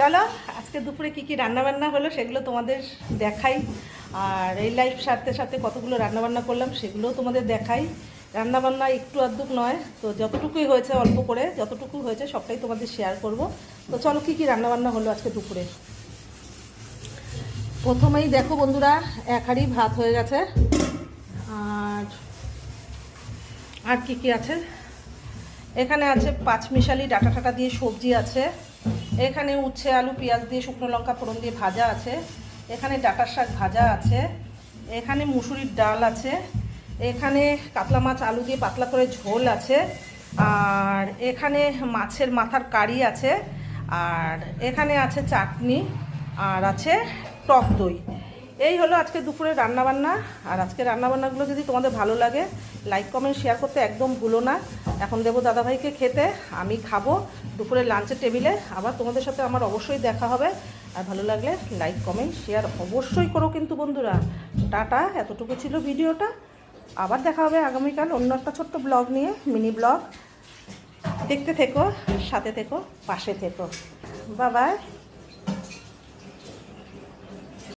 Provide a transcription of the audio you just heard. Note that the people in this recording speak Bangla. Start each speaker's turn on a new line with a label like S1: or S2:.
S1: চলো আজকে দুপুরে কি কি রান্নাবান্না হলো সেগুলো তোমাদের দেখাই। আর এই লাইফ সারতে সাথে কতগুলো রান্নাবান্না করলাম সেগুলোও তোমাদের দেখাই। রান্নাবান্না একটু আধটুক নয়, তো যতটুকুই হয়েছে অল্প করে যতটুকু হয়েছে সবটাই তোমাদের শেয়ার করব। তো চলো কি কি রান্নাবান্না হলো আজকে দুপুরে। প্রথমেই দেখো বন্ধুরা, এক হাঁড়ি ভাত হয়ে গেছে। আর আর কি কি আছে, এখানে আছে পাঁচমিশালি ডাঁটা টাটা দিয়ে সবজি আছে, এখানে উচ্ছে আলু পেঁয়াজ দিয়ে শুকনো লঙ্কা ফোড়ন দিয়ে ভাজা আছে, এখানে ডাঁটার শাক ভাজা আছে, এখানে মুসুরির ডাল আছে, এখানে কাতলা মাছ আলু দিয়ে পাতলা করে ঝোল আছে, আর এখানে মাছের মাথার কারি আছে, আর এখানে আছে চাটনি, আর আছে টক দই। এই হলো আজকে দুপুরে রান্নাবান্না। আর আজকে রান্নাবান্নাগুলো যদি তোমাদের ভালো লাগে লাইক কমেন্ট শেয়ার করতে একদম ভুলো না। এখন দেবো দাদাভাইকে খেতে, আমি খাবো দুপুরে লাঞ্চের টেবিলে। আবার তোমাদের সাথে আমার অবশ্যই দেখা হবে। আর ভালো লাগলে লাইক কমেন্ট শেয়ার অবশ্যই করো কিন্তু বন্ধুরা। টাটা, এতটুকু ছিল ভিডিওটা। আবার দেখা হবে আগামীকাল অন্য একটা ছোট্ট ব্লগ নিয়ে, মিনি ব্লগ। দেখতে থেকো, সাথে থেকো, পাশে থেকো। Bye bye.